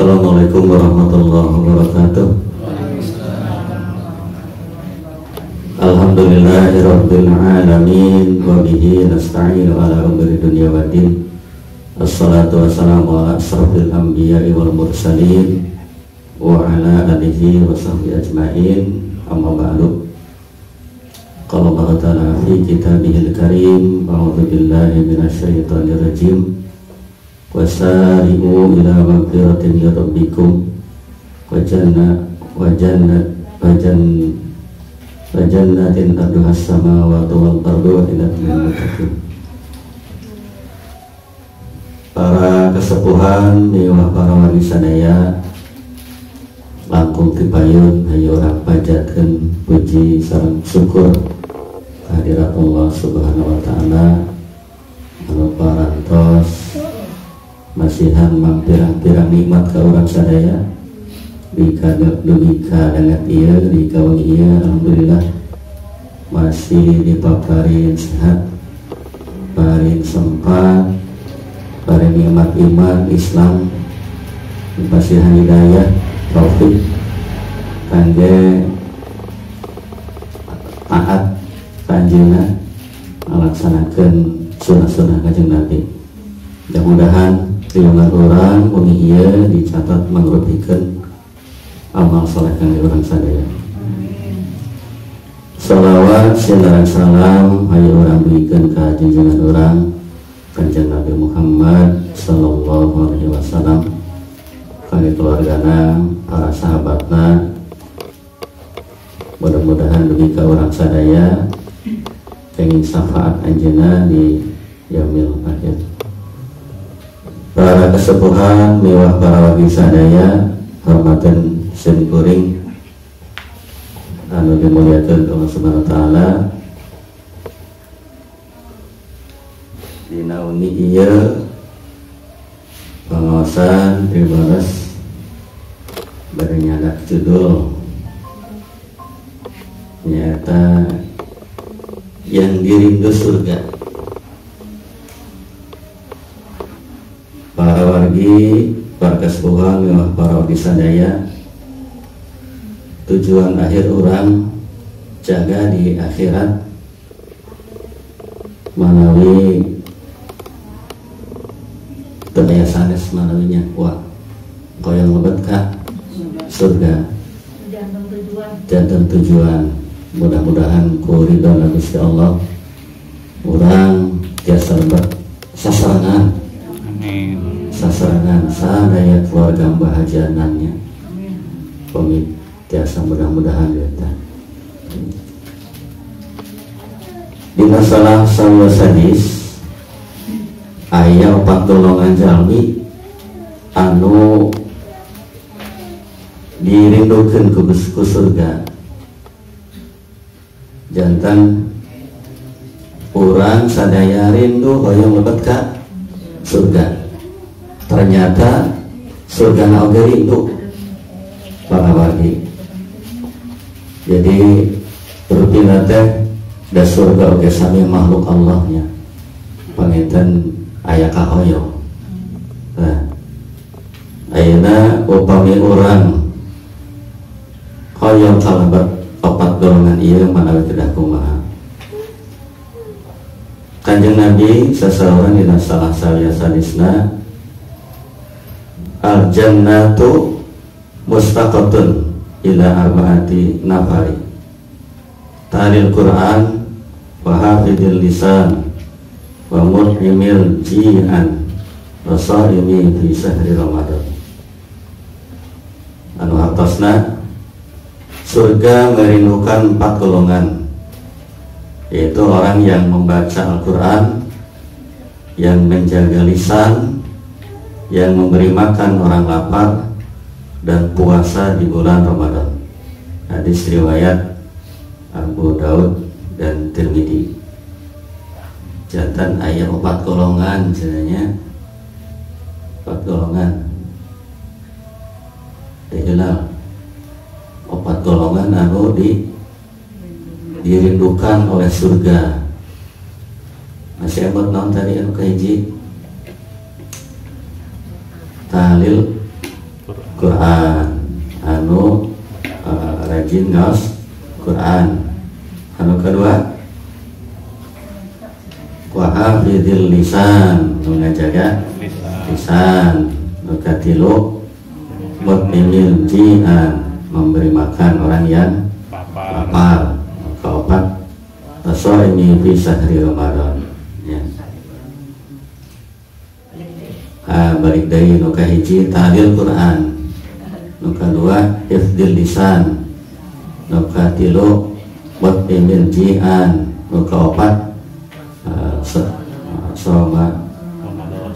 Assalamualaikum warahmatullahi wabarakatuh. Alhamdulillahirabbil alamin wa bihi nasta'inu ala umuri dunya waddin. Assalatu wassalamu ala asrofil anbiya'i wal mursalin wa ala alihi wa sahbihi ajma'in. Amma ba'du. Qala Allah ta'ala fi kitabihil karim, a'udzu billahi minasyaitonir rajim. Wasari'u ila magfiratin min rabbikum wa jannatin arduhas samawati wal ardu uiddat lil muttaqin. Para kesepuhan miwah para wali sadaya langkung dipayun hayu urang panjatkeun puji sareng syukur kehadirat Allah Subhanahu wa taala anu parantos masihan mampirang-pirang nikmat ka urang sadaya di kadang dengan ieu di kawangi ieu. Alhamdulillah masih dipaparin sehat, parin sempat, parin nikmat iman Islam, masihan hidayah taufik kangge taat kanjeunna ngalaksanakeun sunah-sunah Kanjeng Nabi. Mudah-mudahan riungan orang wengi ieu dicatat mangrupikeun amal saleh kangge urang sadaya. Shalawat sinarang salam hayu urang duikeun ka junjungan urang Kanjeng Nabi Muhammad sallallahu alaihi wasallam, kangge keluargana, para sahabatna. Mudah-mudahan dugi ka urang sadaya kenging syafaat anjeunna di yaumil akhir. Para kesepuhan miwah para wali sadaya hormatan simkuring anu dimuliakeun Allah Subhanahu wa taala. Dina uni ieu pengawasan pribades bade nyadak judul nyata yang dirindu surga. Para wargi, para kesepuhan, para wali sadaya, tujuan akhir orang jaga di akhirat manawi teu sanes manawinya wah koyong lebet ka surga janten tujuan. Mudah-mudahan ku ridho Gusti Allah urang tiasa lebet sasarangan sadaya keluarga bahagianannya pamit tiasa mudah-mudahan eta di masalah sawa sadis aya 4 golongan jalmi anu dirindukeun ku surga. Jantan urang sadaya rindu hoyong lebet ka surga. Ternyata surga na oge rindu para wargi. Jadi rupina teh da surga oge sami makhluk Allahnya panginten aya kahoyong. Nah, ayeuna upami urang hoyong kalebet 4 golongan ieu manawi kedah kumaha. Kanjeng Nabi sasaoran dina salah salya sadisna al-jannatu mustaqatun ila arba'ati nafari talil Qur'an wa hafidil lisan wa mut'imil ji'an wa sa'imi fi sahri Ramadan. Anu hartosna surga merindukan 4 golongan, yaitu orang yang membaca Al-Quran, yang menjaga lisan, yang memberi makan orang lapar, dan puasa di bulan Ramadan. Hadis riwayat Abu Daud dan Tirmidzi. Jantan ayat 4 golongan sebenarnya 4 golongan dikenal 4 golongan anu dirindukan oleh surga. Masih abot naon tadi anu kahiji? Tahlil Quran, anu rajin ngaos Quran. Anu kedua wa hafizil lisan, mengajaga lisan. Anu katilu mut'imil ji'an, memberi makan orang yang lapar. Keempat tasoimi fi syahri Ramadan, ya. Balik dari nu kahiji tahlil Quran, nu kadua hifdzil lisan, nu katilu mut'imil ji'an, nu kaopat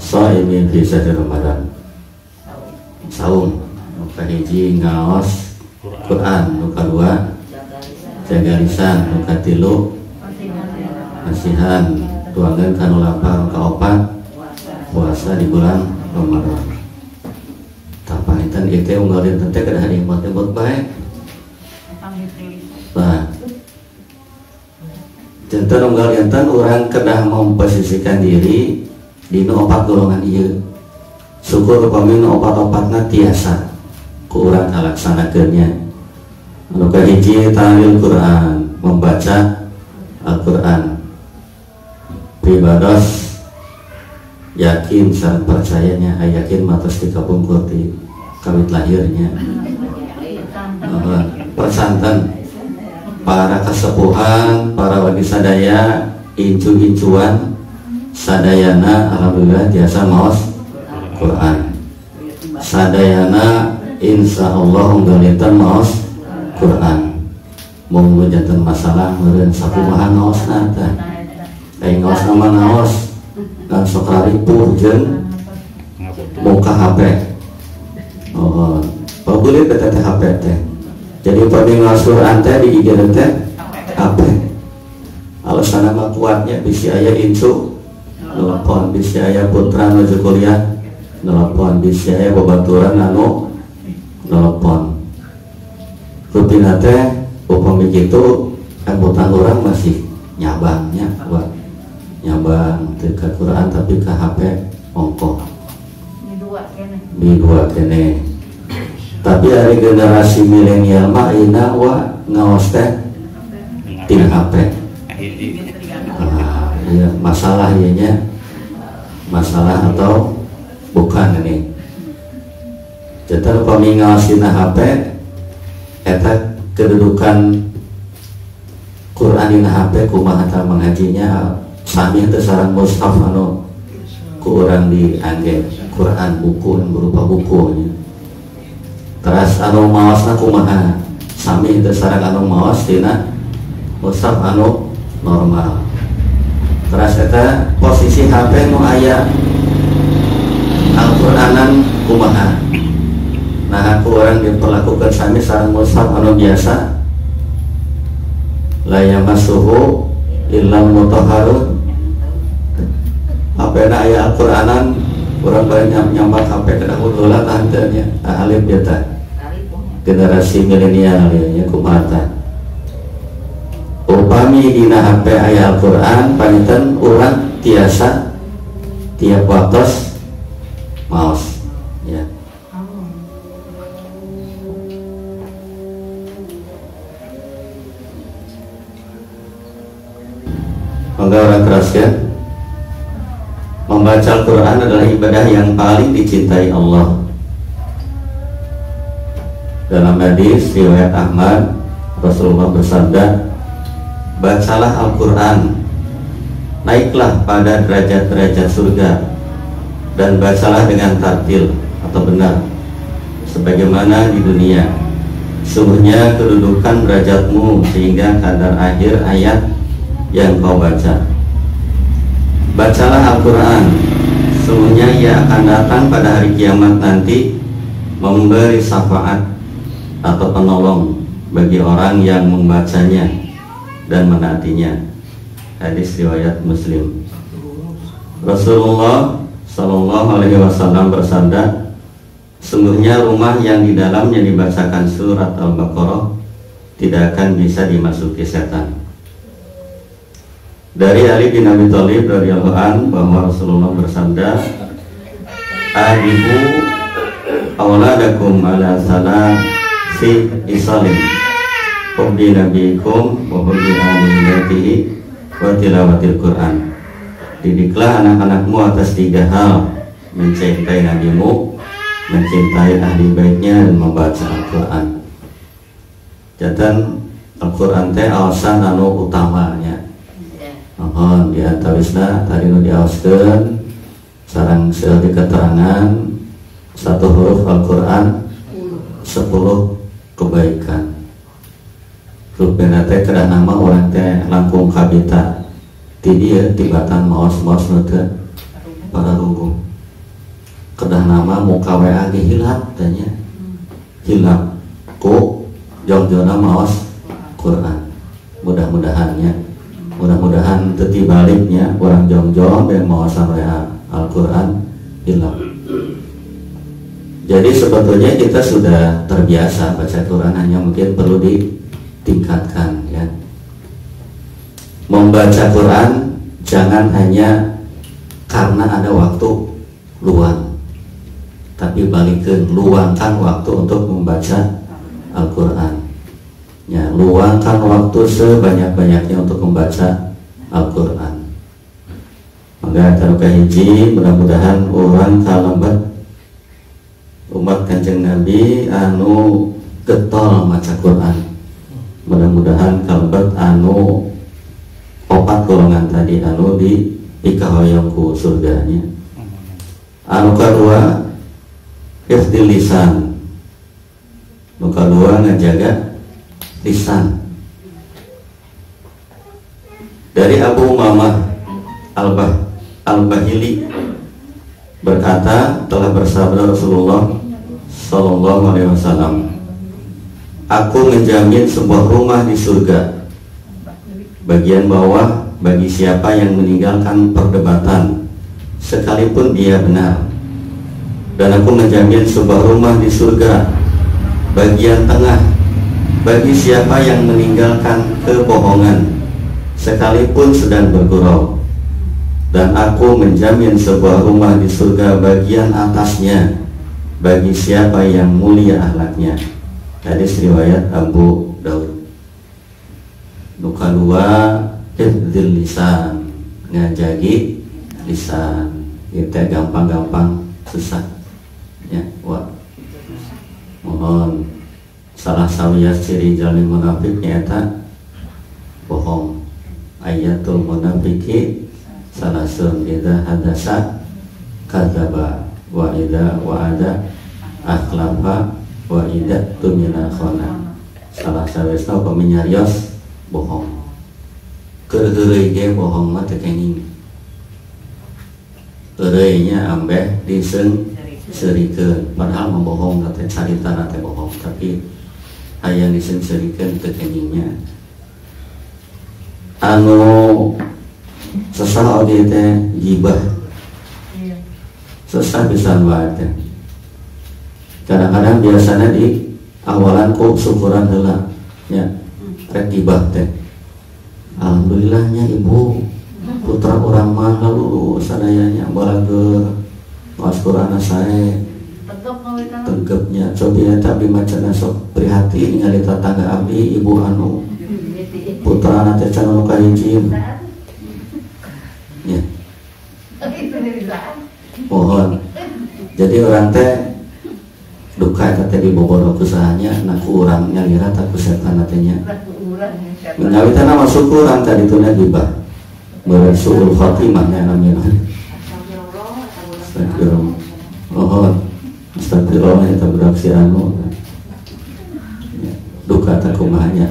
sha'imin fi syahri Ramadan, saum. Nu kahiji ngaos Quran, nu kadua jaga lisan, nu katilu masihan tuangan kanu lapar, kaopat puasa di bulan Ramadan. Tapahitan itu unggalin teh kada hari imut baik. Nah, jantan unggal jantan orang kedah memposisikan diri di opat golongan ieu. Syukur upami opat-opatna tiasa ku urang kalaksanakeunnya. Anu kahiji tahlil Quran, membaca Al-Qur'an. Pribados yakin sareng percayanya, yakin matos dikabungkur ti kawit lahirnya. Persanten para kasepuhan, para wadi sadaya, incu-incuan sadayana alhamdulillah biasa maos Quran. Sadayana insyaallah ngalitan maos Quran. Mung janten masalah meureun sakumaha ngaosna teh. Ai ngaos nama naos dan sokrari purjeun muka HP. Oh, boleh kata HP teh. Jadi pada ngaos Quran teh di IG teh HP. Alasan nama kuatnya bisi aya incu nelpon, bisi aya putra nuju kuliah nelpon, bisi aya babaturan anu nelpon. Rutina teh upami kitu angkutan orang masih nyabangnya buat nyabang ke Quran tapi ke HP ongkoh di dua kene. Tapi hari generasi milenial mah ina wa ngaos teh tina HP. Ya, masalah ianya masalah atau bukan ini. Jadi upami ngaos tina HP eta kedudukan Quran dina HP kumaha ta mengajinya sami teh sareng mushaf anu ku urang diangge Quran buku yang berupa buku. Terus anu maosna kumaha sami teh sareng anu maos dina mushaf anu normal. Terus eta posisi HP nu aya Al-Quranan kumaha. Nah aku orang diperlakukan sami sareng mushaf anu biasa la yamassuhu illa mutahharun. Apena aya Al-Quranan urang bari nyambat HP kada heula tah teu nya alim dia tah generasi milenial nya kumaha. Upami dina HP aya Al-Qur'an paniten urang tiasa tiap waktos maos ya. Maka orang keraskan membaca Al-Quran adalah ibadah yang paling dicintai Allah. Dalam hadis riwayat Ahmad, Rasulullah bersabda, bacalah Al-Quran, naiklah pada derajat-derajat surga, dan bacalah dengan tartil atau benar sebagaimana di dunia. Sungguhnya kedudukan derajatmu sehingga kadar akhir ayat yang kau baca. Bacalah Al-Quran, sungguhnya ia akan datang pada hari kiamat nanti memberi syafaat atau penolong bagi orang yang membacanya dan menaatinya. Hadis riwayat Muslim. Rasulullah Shallallahu Alaihi Wasallam bersabda, sungguhnya rumah yang di dalamnya dibacakan surat Al-Baqarah tidak akan bisa dimasuki setan. Dari Ali bin Abi Thalib radhiyallahu an bahwa Rasulullah bersabda, adibu awladakum ala salasi isalin hubbi nabikum wa hubbi alihatihi wa tilawatil Quran. Didiklah anak-anakmu atas 3 hal: mencintai nabimu, mencintai ahli baitnya, dan membaca Al-Quran. Jatan Al-Quran teh alasan anu utamanya. Mohon diantawisna tadi nu diaoskeun sareng seueur di keterangan 1 huruf Al-Quran 10 kebaikan. Rupena teh kedah nama orang teh langkung kabita ti dieu tibatan maos-maos nu teu pararunggu. Kedah nama muka WA ge hilap tanya. Hilap ku jongjona maos Quran. Mudah-mudahan teu baliknya orang jongjong dan maosan WA Al-Quran hilang. Jadi sebetulnya kita sudah terbiasa baca Quran, hanya mungkin perlu ditingkatkan ya. Membaca Quran jangan hanya karena ada waktu luang, tapi balikin luangkan waktu untuk membaca Al-Quran. Ya, luangkan waktu sebanyak-banyaknya untuk membaca Al-Quran. Maka taruhkah hiji, mudah-mudahan orang kalembat umat Kanjeng Nabi anu getol maca Quran. Mudah-mudahan kalembat anu 4 golongan tadi anu di ikahoyong ku surganya. Anu kedua, hifdzil lisan. Anu kedua, ngejaga lisan. Dari Abu Umamah Al-Bahili berkata, telah bersabda Rasulullah Sallallahu Alaihi Wasallam, aku menjamin sebuah rumah di surga, bagian bawah bagi siapa yang meninggalkan perdebatan sekalipun dia benar, dan aku menjamin sebuah rumah di surga, bagian tengah bagi siapa yang meninggalkan kebohongan sekalipun sedang bergurau, dan aku menjamin sebuah rumah di surga bagian atasnya bagi siapa yang mulia akhlaknya. Hadis riwayat Abu Daud. Nuka 2, hifdzil lisan, ngajagi lisan. Kita gampang-gampang susah ya. Wah, mohon salah sawiya ciri jalil munafik nyata bohong. Ayatul munafiki salasun idza hadasa kadzaba wa idza wa'ada akhlafa wa idza tumina khana. Salah sawisna paminyarios bohong. Keur-heureuy ge bohong mah teu kenging. Heureuy-nya ambeh diseungseurikeun, padahal membohong teh caritana teh bohong, tapi aya diseungseurikeun teu kengingnya. Anu sesah oge teh gibah. Sesah pisan wae teh. Kadang-kadang biasanya di awalan ku syukuran heula nya rek gibah teh. Alhamdulillahnya ibu putra orang mah lalu sadayanya balager maos Qur'ana sae tegepnya cobi eta abdi macana sok prihatin ningali tetangga abdi ibu anu putrana teh can anu kahiji ya. Mohon jadi orang teh duka eta teh dibobodo kusahanya naku urang nyalira tak ku setan teh nya mengawitan masuk urang tadi tuna gibah bersuul khatimahnya namanya. Astagfirullah. Mohon astagfirullah eta budak si anu duka tak kumahanya.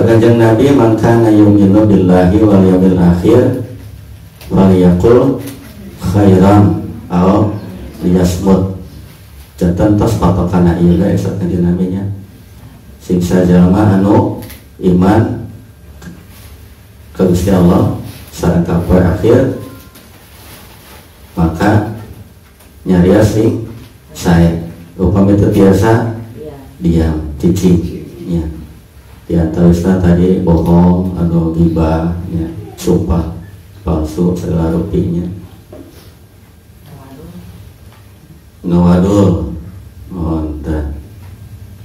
Kanjeng Nabi, man kana yu'minu billahi wal yawmil akhir falyaqul khairan aw liyasmut. Jantan tos patokana ieu guys kanjeng Nabi nya. Sing sajalma anu iman ka Gusti Allah sareng ka poe akhir maka nyarios sing sae. Upami teu tiasa diam cicing nya. Ya teruslah tadi bohong, anu gibah, ya, sumpah palsu segala rupinya. ngawadul mohon teh.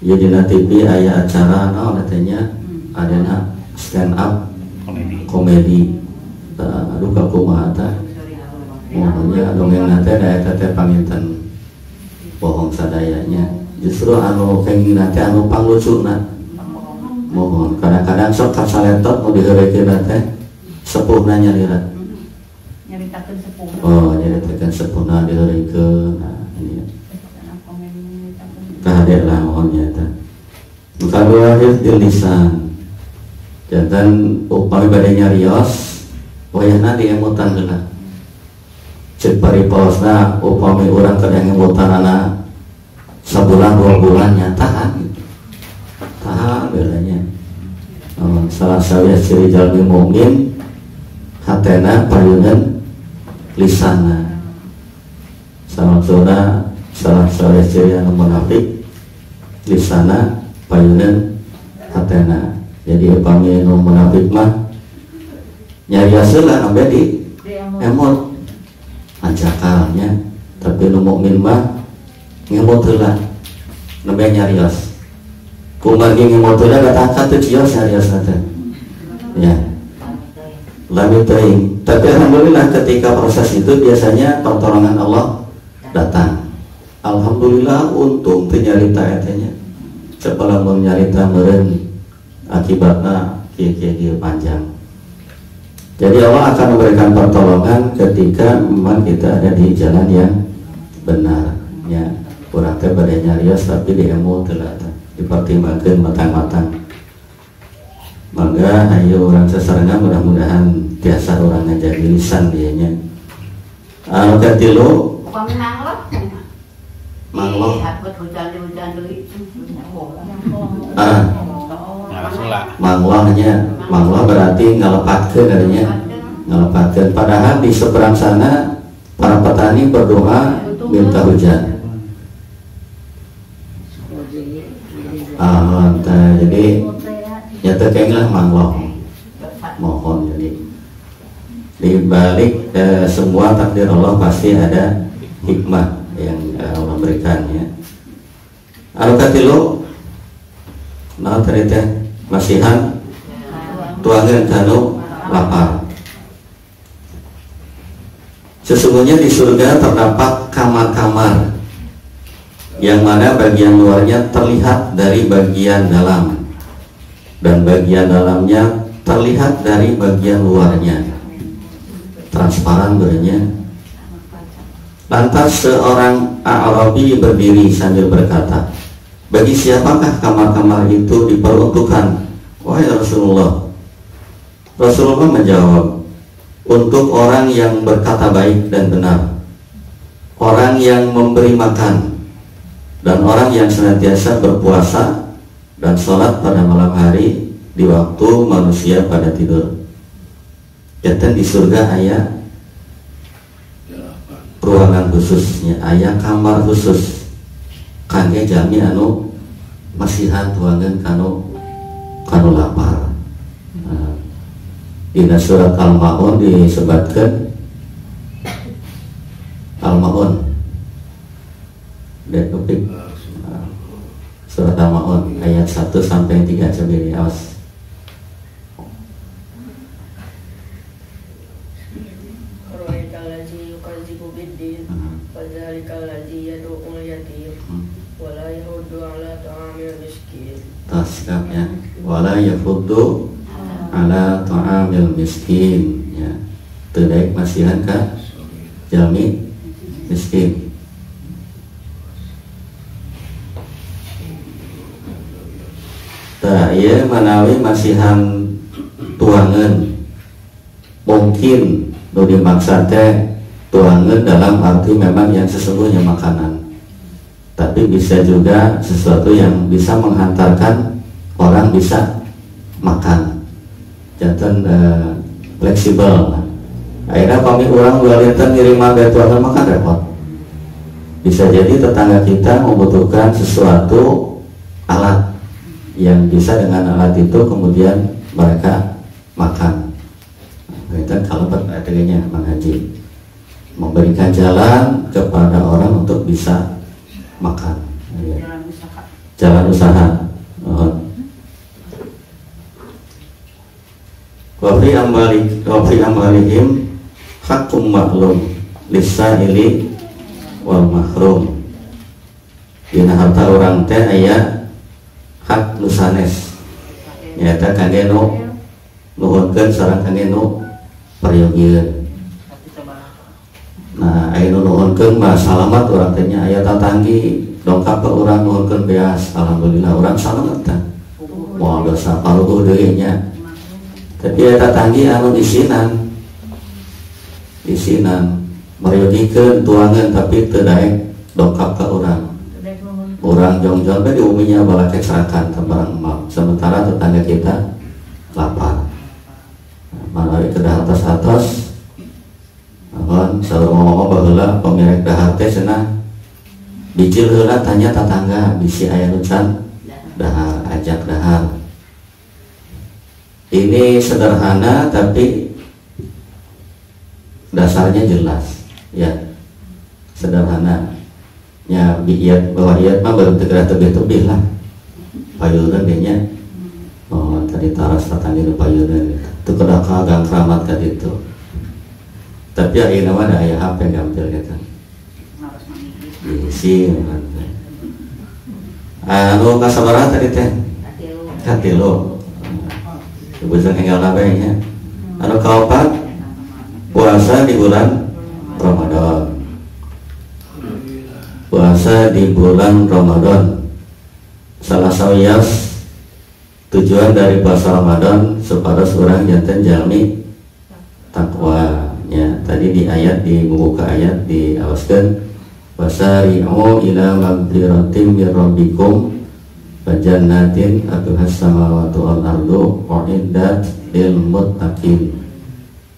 Ya di TV aya acara katanya adana stand up komedi. Aduh kakumaha teh. Mohonnya dongeng nanti daya teh panginten bohong sadayanya. Justru anu kenging nanti anu panglucuna. Mohon kadang-kadang sok kasaletot mau diheureukeun teh sepuhna nyarirat. Nyaritakeun sepuhna. Oh, nyaritakeun sepuhna diheureukeun. Nah, ini. Kadek lah mohonnya teh. Bukan wahid di lisan. Jantan upami badai nyarios, wayahna diemutan geuna. Cek pariposna upami urang keur ngemutan anak sabulan 2 bulan nyata tahan bedanya. Salah satu ciri jalmi mukmin hatena payunan lisana. Salah satu ciri anu munafik lisana payunan hatena. Jadi upami anu munafik mah nyarios lah sampai di emot ancakalnya, tapi nu mukmin mah ngemot heula nembe nyarios. Kumargi ngemot heula datang teh cios nyarios teh. Ya. Lalu teuing. Tapi alhamdulillah ketika proses itu biasanya pertolongan Allah datang. Alhamdulillah untung teu nyarita eta nya. Coba lamun nyarita meureun akibatna kieu panjang. Jadi Allah akan memberikan pertolongan ketika memang kita ada di jalan yang benar. Ya, kurang teh badai nyarios tapi diemu telah dipertimbangkan matang-matang. Mangga ayo orang sesarengan mudah-mudahan biasa orangnya jadi lisan dianya. Anu katilu upami mangloh. Takut hujan deui. Mangloh berarti ngalepatkeun artinya. Ngalepatkeun. Padahal di seberang sana para petani berdoa minta hujan. Jadi nyata kayaknya mangloh mohon. Jadi di balik semua takdir Allah pasti ada hikmah yang Allah berikannya. Anu katilu nah tadi teh masihan tuangan kanu lapar. Sesungguhnya di surga terdapat kamar-kamar yang mana bagian luarnya terlihat dari bagian dalam dan bagian dalamnya terlihat dari bagian luarnya, transparan berenya. Lantas seorang Arabi berdiri sambil berkata, bagi siapakah kamar-kamar itu diperuntukkan, wahai Rasulullah? Rasulullah menjawab, untuk orang yang berkata baik dan benar, orang yang memberi makan, dan orang yang senantiasa berpuasa dan sholat pada malam hari di waktu manusia pada tidur. Jantan di surga aya ruangan khususnya, aya kamar khusus kangge jami anu masihan tuangan kanu lapar. Di surat Al-Maun disebutkan Al-Maun surat Al-Maun ayat 1 sampai 3 coba awas. Taskapnya wala yafuddu ala ta'amil miskin, ya terdaik masihan ka jalmi miskin. Tak ya manawi masihan tuangan mungkin nu dimaksud teh tuangan dalam arti memang yang sesungguhnya makanan, tapi bisa juga sesuatu yang bisa menghantarkan orang bisa makan. Jantan fleksibel. Akhirnya kami orang luaritan ngirim maga tuangan makan repot. Bisa jadi tetangga kita membutuhkan sesuatu alat yang bisa dengan alat itu kemudian mereka makan. Kita kalau berartinya Mang Haji. memberikan jalan kepada orang untuk bisa makan, ya. Jalan usaha. Wa fi amwalihim haqqum ma'lum lis-sa'ili wal mahrum. Dina harta urang teh aya hak nu sanes, nyaeta kangge nu nuhunkeun sareng kangge nu pariyogieun. Nah, aya nu nuhunkeun mah salamat urang teh nya, aya tatanggi dongkap ka urang nuhunkeun beas, alhamdulillah urang salamet tah. Moal dosa paruguh deui nya. Tapi aya tatanggi anu disinan mariogikeun tuangan tapi teu daek dongkap ka urang. Urang jongjol teh diuminya bala kecerakan barang emak, sementara tetangga kita lapar. Manawi kedah atas-atas saur ngomong baheula pamirek dahar teh cenah bicil heula tanya tetangga bisi aya nu can dahar, ajak dahar. Ini sederhana tapi dasarnya jelas, ya, sederhana. Ya, biiat bahwa iat mah baru tegera tebih-tebih lah. Payeureun ge nya. Oh, tadi taras tatanggi nu payeureun teu kedah kagang kramat ka ditu. Tapi ayeuna mah aya HP gampil eta. Isi. Anu kasabaraha tadi teh? Katilu. Sebutkan enggal labenya. Anu kaopat puasa di bulan Ramadan. Puasa di bulan Ramadan. Salah sawias tujuan dari puasa Ramadan supados urang janten jalmi takwa. Ya, tadi di ayat di membuka ayat diawaskeun wasari'u ila magfiratin mir rabbikum Fajannatin atuhas samawati wal ardu uiddat lil muttaqin.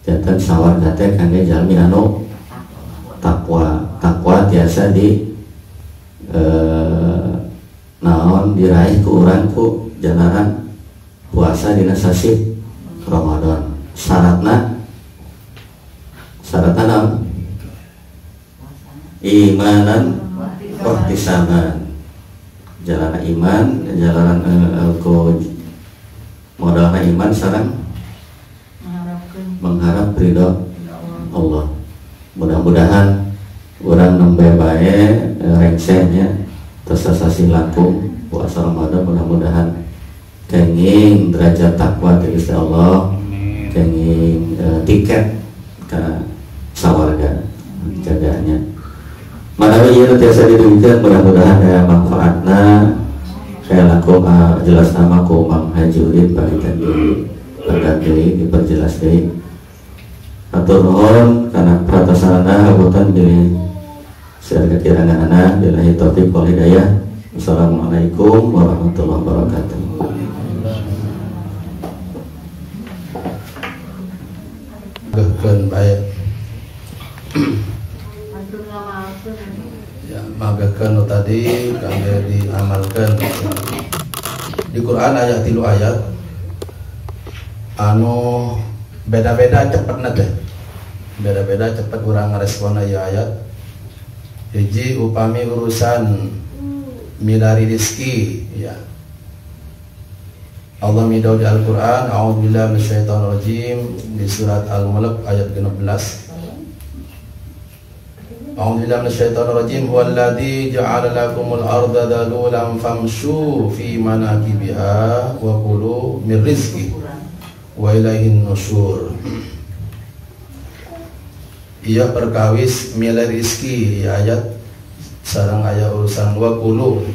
Janten sawarga teh kangge jalmi anu takwa. Takwa tiasa di naon diraih ku urang ku jalanan puasa dina sasi Ramadan. Syaratna naon? Imanan wahtisaban. Jalanan iman, jalanan modalna iman sareng mengharap ridho Allah. Mudah-mudahan urang nembe bae rengsehnya tersasasi langkung puasa Ramadan, mudah-mudahan kenging derajat takwa ti Gusti Allah, kenging tiket ka sawarga jagaannya. Manawi ieu tiasa didugikeun, mudah-mudahan aya manfaatna. Saya laku jelas nama ku Mang Haji Udin bagikan deui, bagian deui diperjelas deui. Atur nuhun kana pratasanana habutan deui sareng kiranganana billahi taufiq wal hidayah. Assalamualaikum warahmatullahi wabarakatuh. Gekeun bae. Ya, magakeun tadi kangge diamalkeun. Di Quran aya 3 ayat anu beda-beda cepetna teh. Beda-beda cepet urang ngaresponna ieu ayat. Hiji upami urusan milari rezeki, ya. Allah midau di Al-Qur'an, a'udzubillahi minasyaitonir rajim di surat Al-Mulk ayat 16. A'udzubillahi minasyaitonir rajim, huwallazi ja'ala lakumul arda dhalulan famshu fi manakibiha wa kulu mir rizqi wa ilaihin nusyur. Ia perkawis milih rizki, ya, ayat sareng aya urusan wa kulu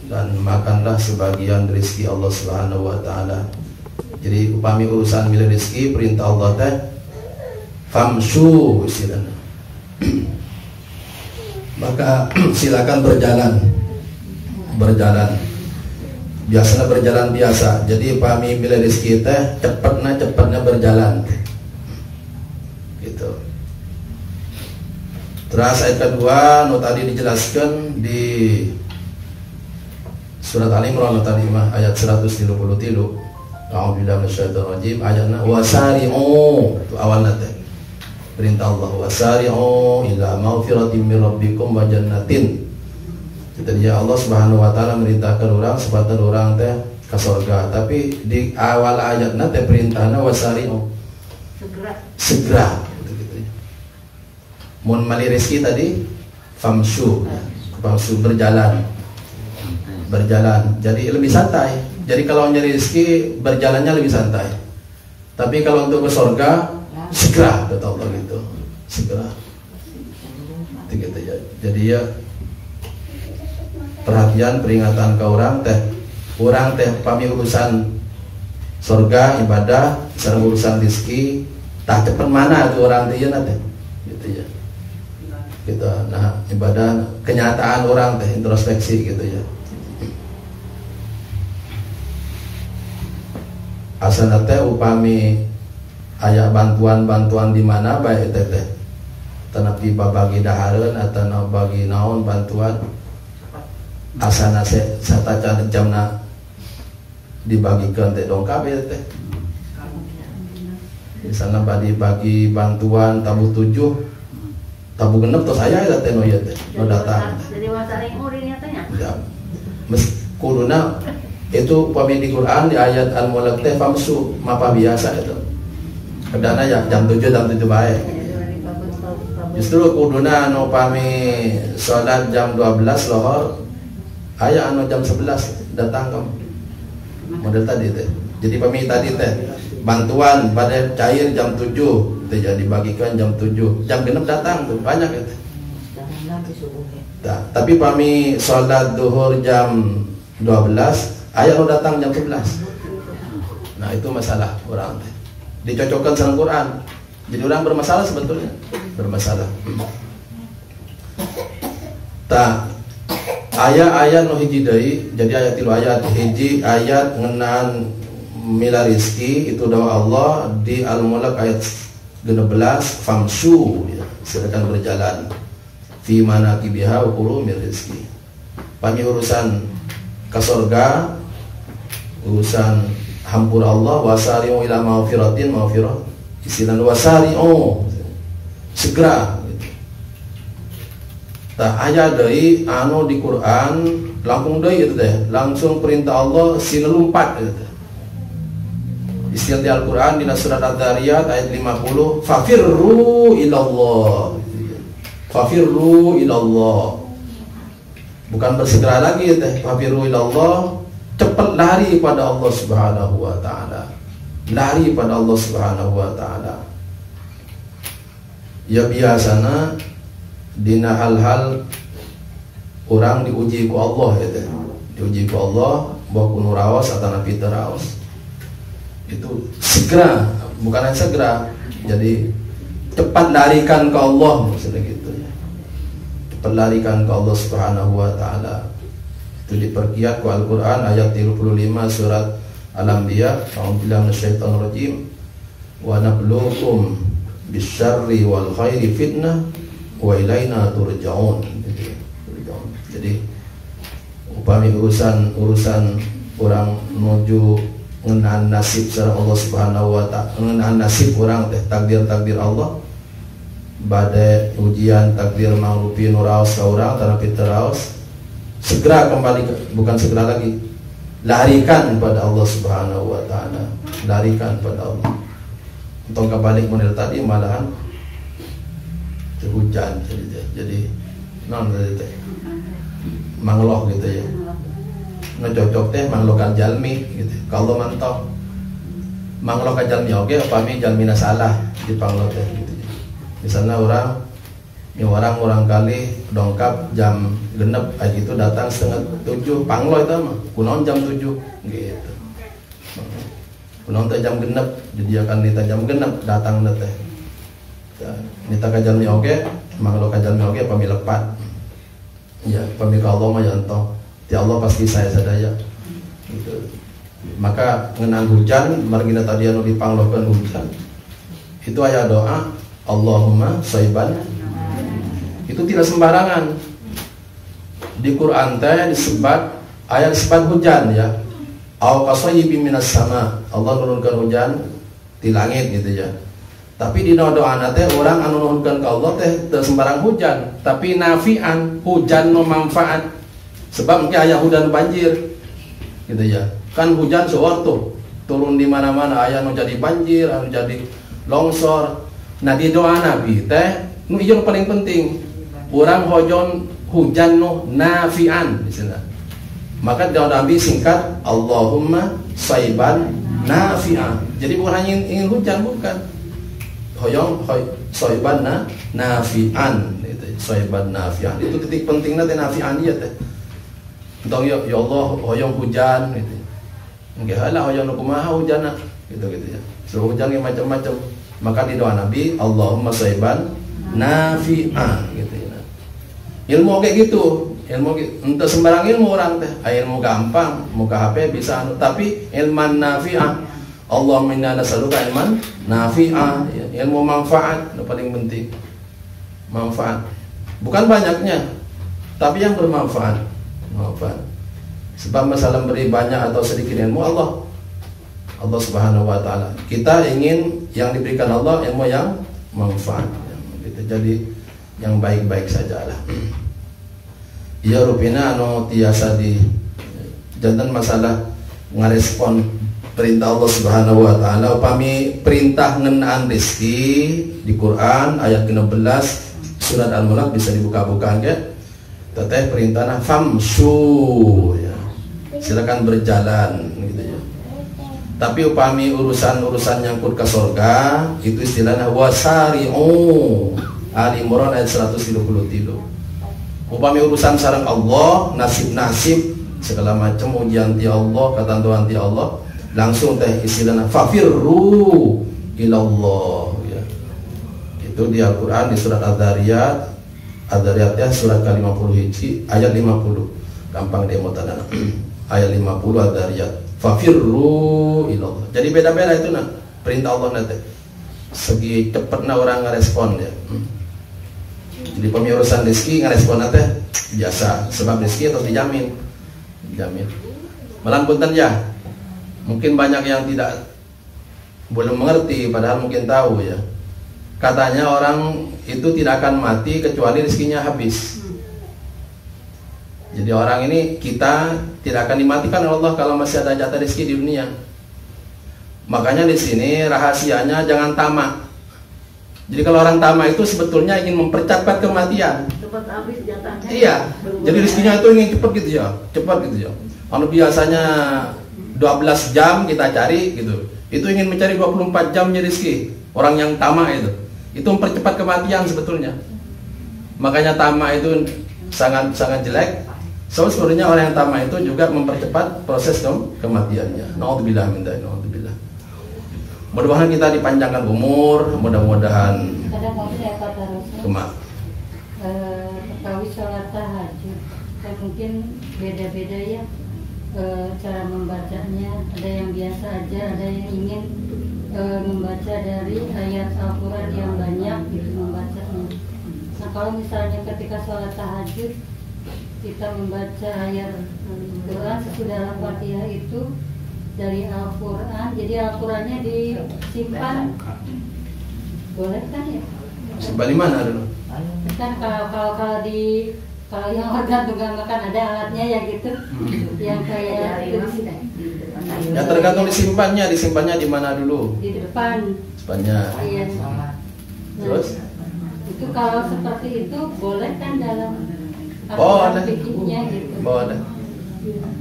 dan makanlah sebagian rizki Allah Subhanahu wa taala. Jadi upami urusan milih rizki perintah Allah teh famshu istilahna. Maka silakan berjalan biasanya berjalan biasa. Jadi upami milih rizki teh cepatnya berjalan gitu. Terus ayat kedua nu tadi dijelaskan di surat Al-Imran tadi mah ayat 133. A'udzubillahi minasyaitonir rajim, ayatna wasari'u itu awalna teh. perintah Allah, wasari'u ila maghfiratin min rabbikum wa jannatin. Jadi ya Allah Subhanahu wa taala merintahkan orang supaya orang teh ke surga, tapi di awal ayatnya teh perintahna wasari'u, segera gitu. Mun mali rezeki tadi famshu berjalan. Jadi lebih santai. Jadi kalau nyari rezeki berjalannya lebih santai. Tapi kalau untuk ke surga segera, kata Allah gitu. Segera. Gitu ya. Jadi ya perhatian peringatan ke orang teh pami urusan surga ibadah sareng urusan rezeki tak cepet mana tuh orang teh teh gitu ya. Gitu. Nah, ibadah kenyataan orang teh introspeksi gitu ya. Asana teh upami aya bantuan di mana bae teh tanapi babagi dahareun atau bagi naon bantuan asana satacan jamna dibagikeun teh dongkap ya teh. Misalnya bagi bantuan tabu 7 tabu 6 tos aya eta teh no ieu teh no datang. Jadi wasaring urinya teh nya. Ya. Kuduna itu upami di Quran di ayat Al-Mulk teh famsu mapa biasa itu. Kedana ya jam 7 bae. Justru kuduna anu upami salat jam 12 lohor aya anu jam 11 datang ke model tadi teh. Jadi upami tadi teh bantuan pada cair jam 7 teh jadi dibagikan jam 7. Jam 6 datang tuh banyak itu. Tapi upami salat zuhur jam 12 ayat lo datang jam 11. Nah itu masalah orang teh. Dicocokkan sama Quran. Jadi orang bermasalah sebetulnya. Bermasalah. Ayat-ayat no hiji deui. Jadi ayat 3 ayat hiji ayat ngeunaan mila rizki itu doa Allah di Al-Mulk ayat 16 famsu ya, silakan berjalan fi manaqibiha wa kulu min rizki. Pami urusan ke surga, urusan hampura Allah, wasari'u ila maghfirah, istilah wasari'u segera gitu. Ayat deui anu di Quran langsung deui itu teh, langsung perintah Allah sinelumpat gitu teh. Istilah di Al-Quran di surat Ad-Dariyat ayat 50 fafirru ilallah gitu. Fafirru ilallah, bukan bersegera lagi teh, fafirru ilallah, cepat lari pada Allah Subhanahu wa taala. Lari pada Allah Subhanahu wa taala. Ya biasana dina hal-hal orang diuji ku Allah ya teh. Diuji ku Allah bahwa kuno raos atau nabi teraos. Itu segera, bukan hanya segera. Jadi cepat larikan ke Allah maksudnya gitu ya. Cepat larikan ke Allah Subhanahu wa taala. Itu diperkiat ku Al-Quran ayat 35 surat Al-Anbiya, a'udzubillahi minasyaitonir rajim, wa nabluukum bisyarri wal khairi fitnah wa ilaina turja'un. Jadi upami urusan orang menuju ngeunaan nasib sareng Allah Subhanahu wa taala, ngeunaan nasib orang teh takdir Allah bade ujian takdir mangrupi nu raos ka urang tanapi teu raos, segera kembali, bukan segera lagi, larikan pada Allah Subhanahu wa taala, larikan pada Allah. Untuk kembali model tadi malahan hujan jadi non tadi teh mangloh gitu ya. Ngecocok teh manglokan jalmi gitu. Kalau mantap manglokan jalmi oge upami jalmina salah dipanglo teh gitu. Misalnya orang kali dongkap jam genep aja itu datang 6:30 panglo itu mah kunaon jam 7 gitu. Kunaon teh jam genep jadi akan nita jam genep datang teh. Nita ka jalmi oge manglo ka jalmi oge pami lepat. Ya pami ka Allah mah yanto. Ti Allah pasti saya sadaya gitu. Maka ngenang hujan margina tadi anu dipanglokeun hujan itu aya doa Allahumma shayban, itu tidak sembarangan. Di Quran teh disebat ayat sebat hujan ya, au qasayyibin minas sama, Allah nurunkan hujan di langit gitu ya. Tapi di doa teh orang anu nuhunkeun ka Allah teh teu sembarang hujan, tapi nafian, hujan memanfaat. Sebab engke aya hujan banjir. Gitu ya. Kan hujan sewaktu turun di mana-mana, aya nu jadi banjir, anu jadi longsor. Nah di doa Nabi teh nu ieu paling penting. Urang hojon hujan nu nafian di sana. Maka doa Nabi singkat Allahumma shayban nafian. Jadi bukan hanya ingin hujan, bukan. Hoyong soiban nafian itu soiban nafian itu titik pentingnya teh nafian dia teh. Entong ya Allah hoyong hujan gitu. Engke halah hoyong nu kumaha hujanna gitu ya. Suruh hujan macam-macam. Maka di doa Nabi Allahumma soiban nafian gitu ya. Ilmu kayak gitu, ilmu ente sembarang ilmu orang teh. Ilmu gampang, muka HP bisa tapi ilman nafian. Allahumma inna nas'aluka ilman nafi'ah, ilmu manfaat yang paling penting. Manfaat. Bukan banyaknya, tapi yang bermanfaat. Manfaat. Sebab masalah beri banyak atau sedikit ilmu Allah Subhanahu wa taala. Kita ingin yang diberikan Allah ilmu yang manfaat. Jadi yang baik-baik sajalah. Iya rupina anu tiasa di jantan masalah ngarespon perintah Allah Subhanahu wa taala upami perintah ngeunaan rezeki di Quran ayat ke-16 surat Al-Mulk bisa dibuka-bukaan ke. Teteh perintahna famsu ya. Silakan berjalan gitu ya. Tapi upami urusan-urusan nyangkut ke surga itu istilahnya wasari'u. Ali Imran ayat 133. Upami urusan sareng Allah, nasib-nasib segala macam ujian ti Allah, ketentuan ti Allah langsung teh istilahnya fafirru ilallah ya. Itu di Al-Qur'an di surat Ad-Dariyat ya surat ke-50 ayat 50. Gampang dia mau tanda ayat 50 Ad-Dariyat fafirru ilallah. Jadi beda-beda itu nah perintah Allah nanti. Segi cepatna orang ngerespon ya. Jadi pemiurusan rezeki ngerespon teh biasa sebab rezeki harus dijamin. Malam punten ya. Mungkin banyak yang belum mengerti, padahal mungkin tahu ya. Katanya orang itu tidak akan mati kecuali rezekinya habis. Jadi orang ini kita tidak akan dimatikan oleh Allah kalau masih ada jatah rezeki di dunia. Makanya di sini rahasianya jangan tamak. Jadi kalau orang tamak itu sebetulnya ingin mempercepat kematian. Cepat habis jatahnya. Iya. Jadi rezekinya itu ingin cepat gitu ya. Kalau biasanya 12 jam kita cari gitu. Itu ingin mencari 24 jamnya rezeki. Orang yang tamak itu mempercepat kematian sebetulnya. Makanya tamak itu sangat jelek. So sebenarnya orang yang tamak itu juga mempercepat proses kematiannya. Nauzubillah min dzalik, nauzubillah. Mudah-mudahan kita dipanjangkan umur, mudah-mudahan kadang saya kata Rasul ketahui sholat tahajud kan mungkin beda-beda ya cara membacanya, ada yang biasa aja, ada yang ingin membaca dari ayat Al-Quran yang banyak gitu membacanya. Nah kalau misalnya ketika sholat tahajud kita membaca ayat Quran sesudah Al-Fatihah itu dari Al-Quran, jadi Al-Qurannya disimpan, boleh kan ya? Simpan di mana dulu? Kan kalau yang organ tunggang makan ada alatnya ya gitu, yang kayak itu ya tergantung disimpannya di mana dulu? Di depan. Depannya. Iya. Terus? Itu kalau seperti itu boleh kan dalam ada. fikihnya gitu. Boleh.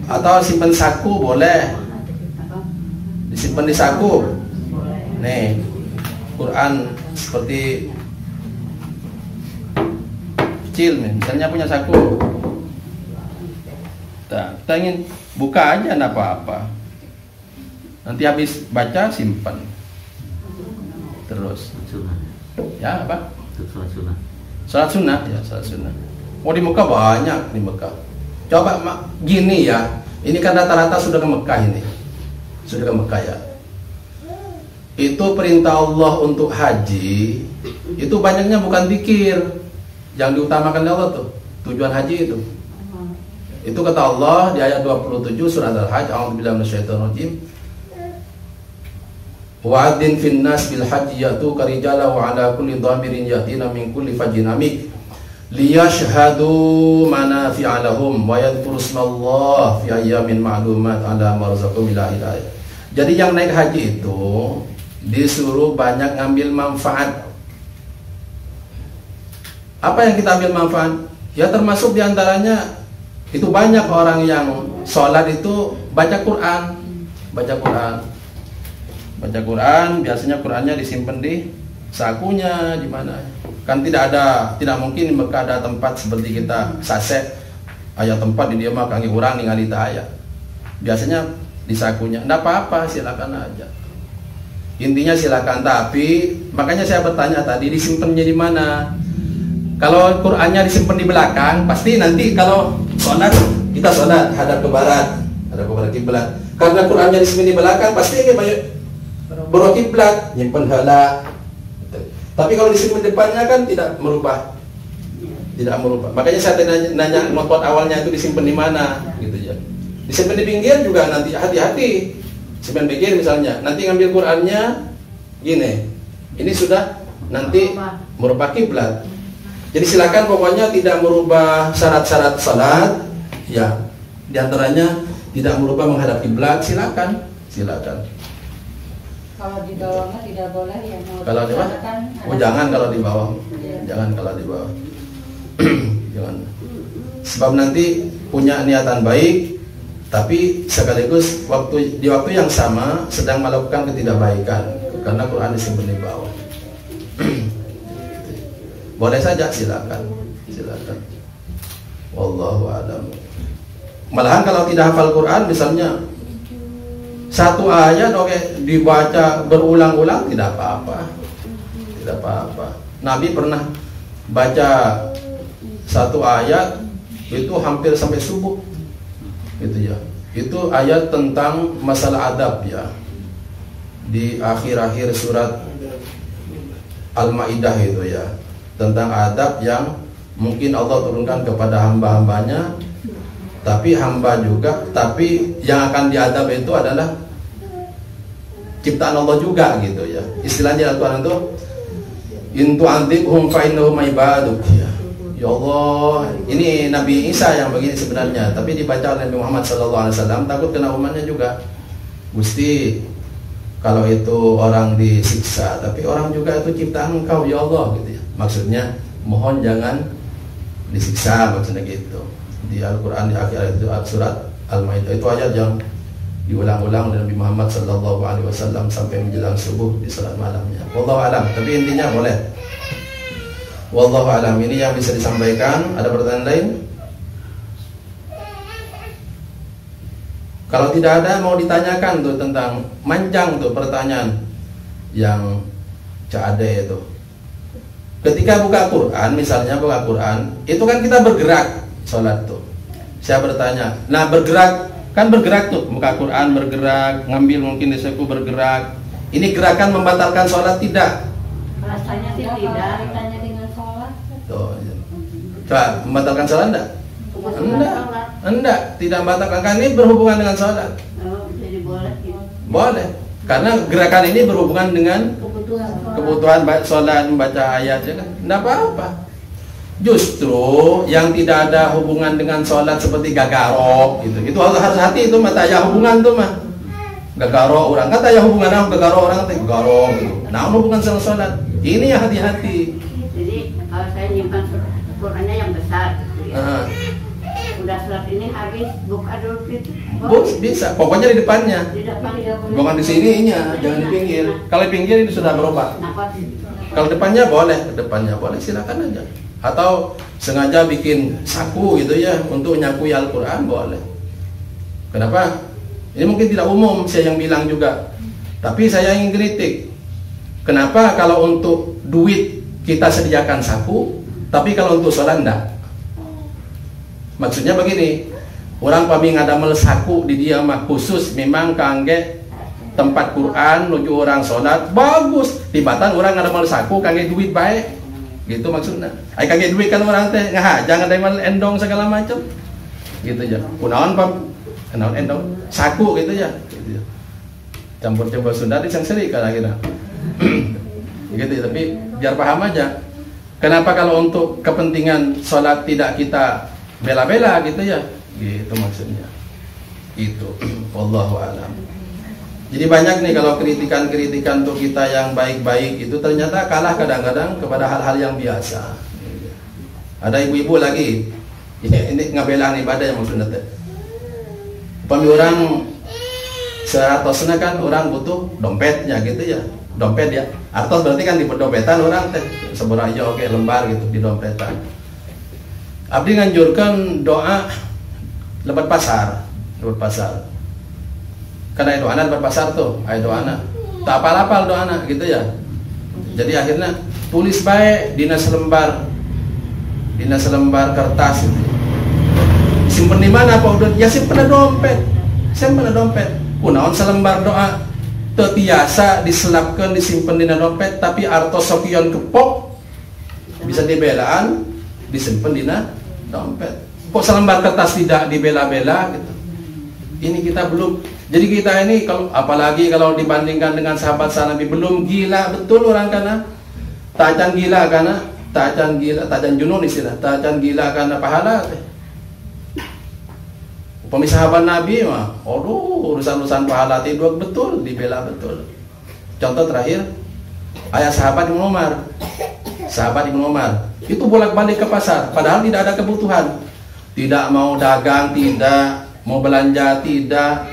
Atau simpan saku boleh. Disimpan di saku. Nih, Quran seperti kecil nih, misalnya punya saku. Kita ingin buka aja enggak apa-apa. Nanti habis baca simpan. Terus. Ya apa? Salat sunnah ya, salat sunnah. Oh di Mekah banyak di Mekah. Coba gini ya, ini kan rata-rata sudah ke Mekah ini. Sudah ke Mekah ya. Itu perintah Allah untuk haji, itu banyaknya bukan zikir. Yang diutamakan Allah tuh tujuan haji itu. Itu kata Allah di ayat 27 surat Al-Hajj, a'udzubillahi minasyaitonir rajim. Wa'adin finnas bil haji ya'tuka rijala wa ala kulli dhamirin yatina min kulli fajjin amik liyashhadu manafi'a lahum wa yadhkuru ismallah fi ayyamin ma'lumat ala marzaqahum ila hidayah. Jadi yang naik haji itu disuruh banyak ngambil manfaat. Apa yang kita ambil manfaat? Ya termasuk diantaranya itu banyak orang yang sholat itu baca Quran. Baca Quran, biasanya Qurannya disimpan di sakunya, di mana? Kan tidak mungkin mereka ada tempat seperti kita sasek ayat tempat di dia mah kangge urang ningali tah aya. Biasanya di sakunya. Enggak apa-apa, silakan aja. Intinya silakan, tapi makanya saya bertanya tadi disimpannya di mana? Kalau Qurannya disimpan di belakang, pasti nanti kalau sholat kita sholat hadap ke barat kiblat. Karena Qurannya disimpan di belakang, pasti ini banyak berok kiblat, nyimpen heula. Tapi kalau disimpan depannya kan tidak merubah. Makanya saya nanya notpad awalnya itu disimpan di mana, gitu ya. Disimpan di pinggir juga nanti hati-hati. Simpan pinggir misalnya, nanti ngambil Qurannya gini. Ini sudah nanti merubah kiblat. Jadi silakan pokoknya tidak merubah syarat-syarat salat, ya. Di antaranya tidak merubah menghadap kiblat, silakan. Kalau di bawahnya tidak boleh ya. Kalau di bawah? Oh jangan kalau di bawah. Jangan kalau di bawah. Jangan. Sebab nanti punya niatan baik, tapi sekaligus di waktu yang sama sedang melakukan ketidakbaikan karena Quran disimpan di bawah. Boleh saja, silakan. Wallahu a'lam. Malahan kalau tidak hafal Quran misalnya satu ayat dibaca berulang-ulang tidak apa-apa. Nabi pernah baca satu ayat itu hampir sampai subuh. Gitu ya. Itu ayat tentang masalah adab ya. Di akhir-akhir surat Al-Maidah itu ya. Tentang adab yang mungkin Allah turunkan kepada hamba-hambanya, tapi yang akan diadab itu adalah ciptaan Allah juga gitu ya. Istilahnya Al-Quran itu in tu'adzibhum fa innahum ibaduk ya. Ya Allah, ini Nabi Isa yang begini sebenarnya, tapi dibaca oleh Nabi Muhammad SAW, takut kena umatnya juga. Gusti, kalau itu orang disiksa, tapi orang juga itu ciptaan Engkau ya Allah gitu ya. Maksudnya mohon jangan disiksa, maksudnya gitu. Di Al-Quran di akhir itu surat Al-Maidah itu ayat yang diulang-ulang oleh Nabi Muhammad SAW sampai menjelang subuh di salat malamnya. Wallahu alam. Tapi intinya boleh. Wallahu alam. Ini yang bisa disampaikan. Ada pertanyaan lain? Kalau tidak ada mau ditanyakan tuh tentang manjang tuh pertanyaan yang cade itu. Ketika buka Quran, misalnya buka Quran, itu kan kita bergerak sholat tuh. Saya bertanya, nah bergerak tuh, buka Quran bergerak, ngambil mungkin di saku bergerak. Ini gerakan membatalkan sholat tidak? Rasanya sih tidak. Kaitannya dengan sholat. Tuh, coba membatalkan sholat enggak? Enggak, tidak membatalkan. Kan ini berhubungan dengan sholat. Oh, jadi boleh gitu. Boleh, karena gerakan ini berhubungan dengan kebutuhan sholat, membaca ayat ya kan? Enggak apa-apa. Justru yang tidak ada hubungan dengan sholat seperti gagaro gitu. Itu harus hati itu mah tanya hubungan tuh mah. Gagaro orang kata ya hubungan apa gagaro orang kata gagaro gitu. Nah, hubungan sama sholat. Ini ya hati-hati. Jadi kalau saya nyimpan Qurannya yang besar gitu ya. Udah sholat ini habis buka dulu gitu. Bisa, pokoknya di depannya. Di depan Bukan di sininya, jangan di pinggir. Kalau di pinggir itu sudah berubah. Kalau depannya boleh, silakan aja. Atau sengaja bikin saku gitu ya untuk nyakui Al-Quran boleh. Kenapa? Ini mungkin tidak umum saya yang bilang juga, tapi saya ingin kritik. Kenapa kalau untuk duit kita sediakan saku, tapi kalau untuk sholat enggak? Maksudnya begini, orang pami ngadamel saku di dia mah khusus memang kangge tempat Quran nuju orang sholat bagus. Tibatan orang ngadamel saku kangge duit baik. Gitu maksudnya. Ai kagak duit kan orang teh ngah jangan dari endong segala macam. Gitu ya. Kunaon pam? Kunaon endong? Saku gitu ya. Gitu ya. campur Sunda disengseri kan akhirnya. Gitu, tapi biar paham aja. Kenapa kalau untuk kepentingan sholat tidak kita bela-bela gitu ya? Gitu maksudnya. Itu. Wallahu a'lam. Jadi banyak nih kalau kritikan-kritikan untuk kita yang baik-baik itu ternyata kalah kadang-kadang kepada hal-hal yang biasa. Ada ibu-ibu lagi. Ini ngabelaan ibadah yang maksudnya teh. Upami orang sehartosna kan orang butuh dompetnya gitu ya. Dompet ya. Artos berarti kan di dompetan orang teh. Seberapa oke lembar gitu di dompetan. Abdi nganjurkan doa lebat pasar. Lebat pasar. Karena doa anak lebat pasar tuh, ayo doa anak. Tak apal-apal doa anak gitu ya. Jadi akhirnya tulis baik dina selembar kertas gitu. Simpen di mana Pak Udut? Ya simpen dompet. Simpen dompet. Kunaon selembar doa tetiasa diselapkan disimpen di dompet tapi artos sokion kepok bisa dibelaan disimpen di dompet. Kok selembar kertas tidak dibela-bela gitu. Ini kita belum. Jadi kita ini kalau apalagi kalau dibandingkan dengan sahabat Nabi belum gila betul orang karena tacan gila karena tacan junun istilah tacan gila karena pahala teh. Upami sahabat Nabi mah, aduh urusan pahala tidur betul dibela betul. Contoh terakhir ayah sahabat Ibnu Umar. Sahabat Ibnu Umar itu bolak-balik ke pasar padahal tidak ada kebutuhan. Tidak mau dagang, tidak mau belanja, tidak.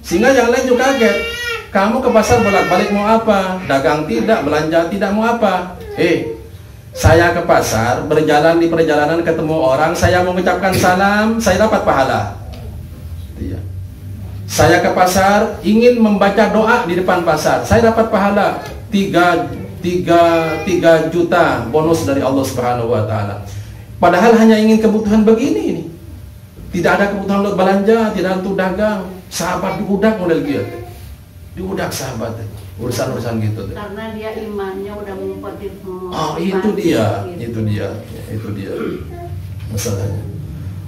Sehingga yang lain juga kaget. Kamu ke pasar bolak-balik mau apa? Dagang tidak, belanja tidak, mau apa? Saya ke pasar, berjalan di perjalanan ketemu orang, saya mengucapkan salam, saya dapat pahala. Iya. Saya ke pasar, ingin membaca doa di depan pasar, saya dapat pahala 3 juta bonus dari Allah Subhanahu wa taala. Padahal hanya ingin kebutuhan begini ini. Tidak ada kebutuhan untuk belanja, tidak untuk dagang. Sahabat diudak model gitu. Diudak sahabat urusan-urusan gitu. Karena dia imannya udah mengumpulkan. Oh, itu dia masalahnya.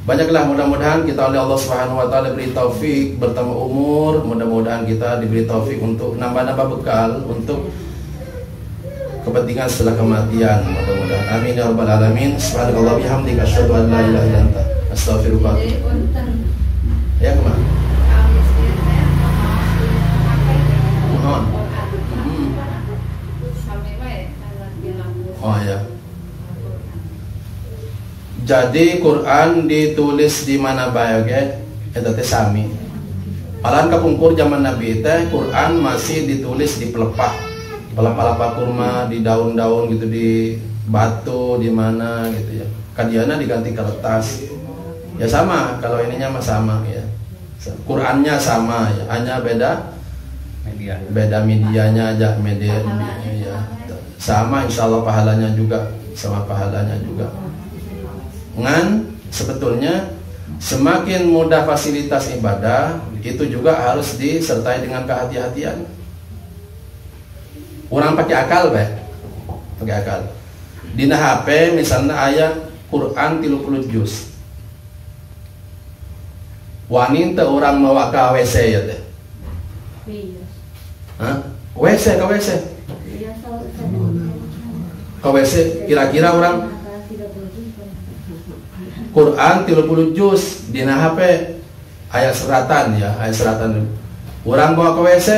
Banyaklah mudah-mudahan kita oleh Allah Subhanahu wa taala beri taufik bertambah umur, mudah-mudahan kita diberi taufik untuk nambah-nambah bekal untuk kepentingan setelah kematian, mudah-mudahan. Amin ya rabbal alamin. Subhanallah bihamdika asyhadu an la ilaha illa anta astaghfiruka. Ya kemana? Oh ya. Jadi Quran ditulis di mana bae ge? Eta teh sami. Palan kapungkur zaman Nabi teh Quran masih ditulis di pelepah. Pelepah kurma di daun-daun gitu di batu di mana gitu ya. Kadiana diganti kertas. Ya sama, kalau ininya mah sama ya. Qurannya sama ya, hanya beda medianya aja, media ya. Sama insyaallah pahalanya juga, sama pahalanya juga. Ngan sebetulnya semakin mudah fasilitas ibadah itu juga harus disertai dengan kehati-hatian. Orang pakai akal pakai akal. Dina HP misalnya ayat Quran 30 juz. Wanita orang mau ke WC ya teh. Iya. Hah? WC ke WC. Iya, Ke WC kira-kira orang Quran 30 juz dina HP ayat seratan ya, ayat seratan. Orang bawa ke WC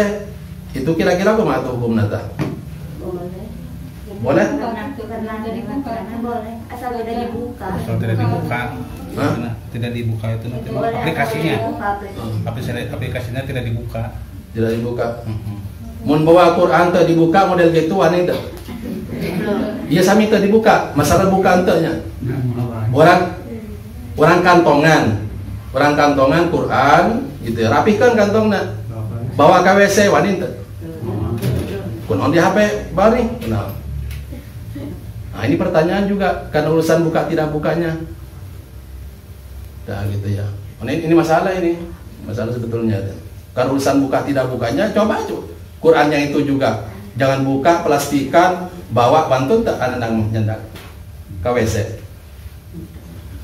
itu kira-kira kumaha hukumna tah? Boleh? Boleh. Asal tidak dibuka. Asal tidak dibuka. Tidak dibuka itu nanti aplikasinya. Aplikasinya tidak dibuka. Tidak dibuka. Mun bawa Quran teh dibuka model gitu wanita. Iya sami teh dibuka, masalah buka tehnya. Orang kantongan Quran gitu ya. Rapihkan kantongna. Bawa ke WC wanita. Kun on di HP bari. Nah, ini pertanyaan juga karena urusan buka tidak bukanya. Nah, gitu ya. Ini masalah ini. Masalah sebetulnya. Karena urusan buka tidak bukanya, coba Qurannya itu juga. Jangan buka plastikan, bawa pantun tak anak nyendak ke WC.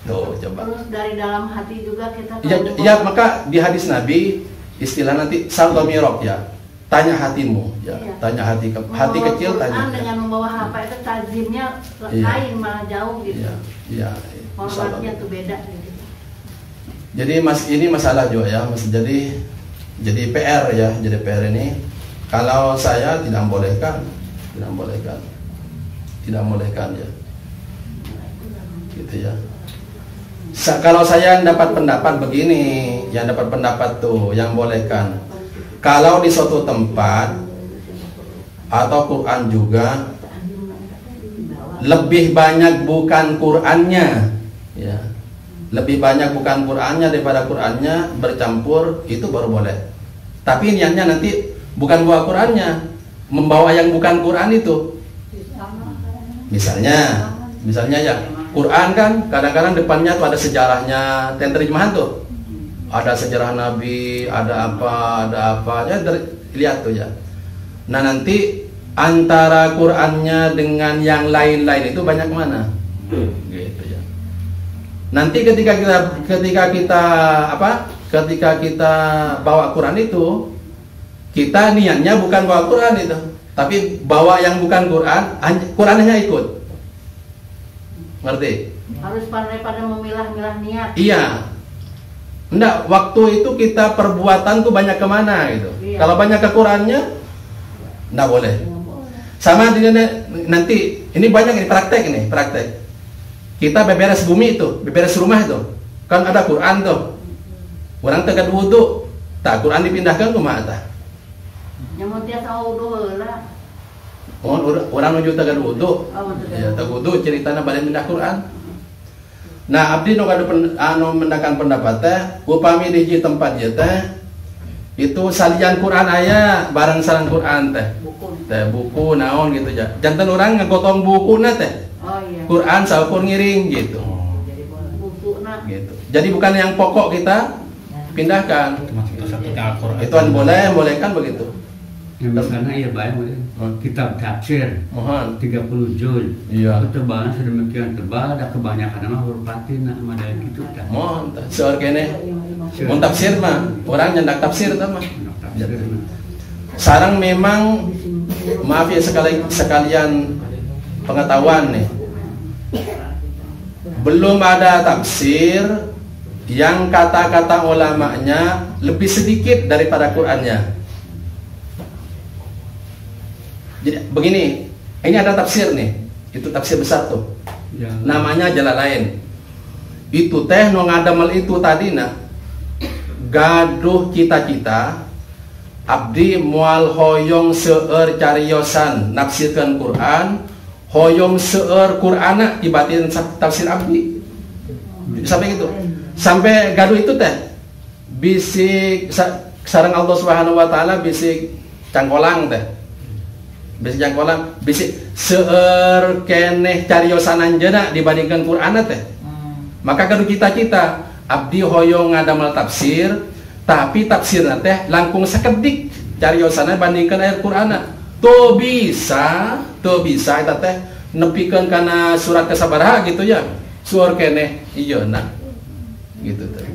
Tuh, coba. Terus dari dalam hati juga kita Ya, maka di hadis Nabi istilah nanti salto mirok ya. tanya hatimu, ya. Tanya hati kecil, tanya. Dengan membawa HP itu tajimnya lain, malah jauh gitu. Iya. Formatnya tuh beda gitu. Jadi ini masalah juga ya, jadi PR ya, jadi PR ini kalau saya tidak membolehkan ya, gitu ya. Kalau saya dapat pendapat begini, yang dapat pendapat tuh yang bolehkan. Kalau di suatu tempat atau Quran juga lebih banyak bukan Qurannya, ya. Lebih banyak bukan Qurannya daripada Qurannya bercampur, itu baru boleh. Tapi niatnya nanti bukan bawa Qurannya, membawa yang bukan Quran itu. Misalnya ya, Quran kan kadang-kadang depannya tuh ada sejarahnya, terjemahan tuh. Ada sejarah Nabi, ada apa, ya lihat tuh ya. Nah nanti antara Qurannya dengan yang lain-lain itu banyak mana? Gitu ya. Nanti ketika kita bawa Quran itu, kita niatnya bukan bawa Quran itu, tapi bawa yang bukan Quran, Qurannya ikut. Ngerti? Harus pandai-pandai memilah-milah niat. Iya. Enggak, waktu itu kita perbuatan tuh banyak kemana gitu. Iya. Kalau banyak ke Qurannya, enggak boleh. Sama dengan nanti, ini banyak ini praktek. Kita beberes bumi itu, beberes rumah itu, kan ada Quran tuh. Orang tegak wudu, tak Quran dipindahkan ke mana? Yang dia tahu wudu lah. Orang menuju tegak wudu, ya tegak wudu ceritanya balik pindah Quran. Nah, abdi nu mendakan pendapatnya, upami di tempat dia teh, itu salian Quran aya, barang sareng Quran teh, buku naon gitu ya. Jantan orang ngegotong buku teh. Oh, iya. Quran saukur ngiring gitu. Gitu. Jadi bukan yang pokok kita pindahkan. Itu bolehkan begitu. Yang misalnya iya baik kitab tafsir 30 juz. Iya. Ketebalan sedemikian tebal, ada kebanyakan mah huruf Latin sama ada gitu dah. Mohon seur kene. Mun tafsir mah orang nyendak tafsir tah mah. Sarang memang maaf ya sekalian pengetahuan nih. Belum ada tafsir yang kata-kata ulamanya lebih sedikit daripada Qur'annya. Jadi begini, ini ada tafsir nih, itu tafsir besar tuh, namanya Jalalain. Itu teh nu ngadamel itu tadi nah, gaduh cita-cita, abdi mual hoyong seueur cariosan nafsirkeun Quran, hoyong seueur Qur'ana tibatin tafsir abdi. Sampai gitu, sampai gaduh itu teh, bisik sareng Allah Subhanahu Wa Taala bisik cangkolang teh. Bisik jangkolan, bisik seueur keneh cariosan anjeunna dibandingkan Quran teh. Maka kalau cita-cita abdi hoyong ngadamel tafsir, tapi tafsirna teh langkung sakedik cariosanna bandingkan ayat Qur'ana. Tuh bisa eta teh nepikeun kana surat kasabaraha gitu ya. Sueur keneh iyeuna. Gitu teh.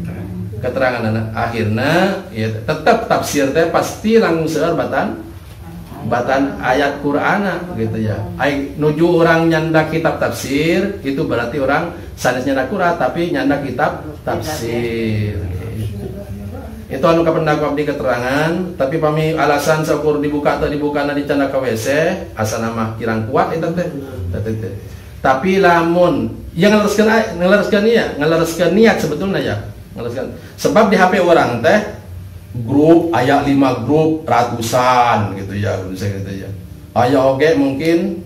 Keterangan akhirna ya tetap tafsir teh pasti langkung seueur batan ayat Qur'ana gitu ya. Ai nuju orang nyanda kitab tafsir itu berarti orang sanes nyanda Qur'an tapi nyanda kitab tafsir. Itu anu kapendak abdi keterangan, tapi pami alasan sakur dibuka atau dibukana di canda ka WC asana mah kirang kuat eta teh. Tapi lamun yang ngeleruskeun niat sebetulnya ya. Ngeleruskeun. Sebab di HP orang teh grup aya 5 grup ratusan gitu ya, aya oge mungkin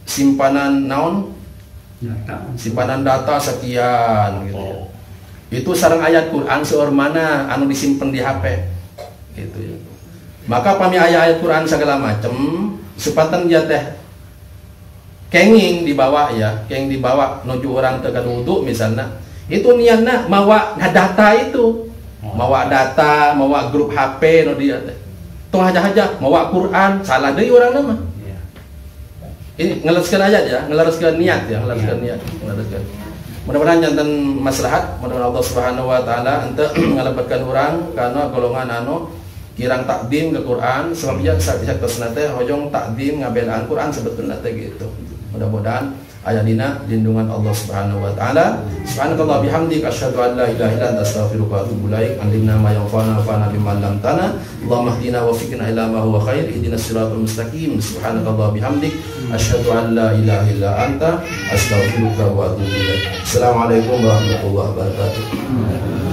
simpanan naon simpanan data sekian gitu ya. Itu sareng ayat Quran seueur mana anu disimpen di HP gitu ya. Maka pami aya ayat Quran segala macem sepanten dia teh kenging dibawa nuju orang teu wudu misalnya, itu niatna mawa data itu. Mawa data, mawa grup HP no dia teh. Tong haja-haja mawa Quran, salah deui urang mah. Ini ngeleruskeun ayat ya, ngeleruskeun niat ya, ngeleruskeun. Mudah-mudahan janten maslahat, mudah-mudahan Allah Subhanahu Wa Taala henteu ngalebetkeun urang kana golongan anu kirang takdim ke Quran sebab ia saat nate hojong takdim ngabelaan Quran sebetulnya teh gitu. Mudah-mudahan aya dina lindungan Allah Subhanahu wa taala. Subhanakallah bihamdik asyhadu an la ilaha illa anta astaghfiruka wa atubu ilaik. Alimna ma yanfa'una wa bima 'allamtana. Allahumma hdina wa fiqna ila ma huwa khair. Ihdinas siratal mustaqim. Subhanakallah bihamdik asyhadu an la ilaha illa anta astaghfiruka wa atubu ilaik. Assalamualaikum warahmatullahi wabarakatuh.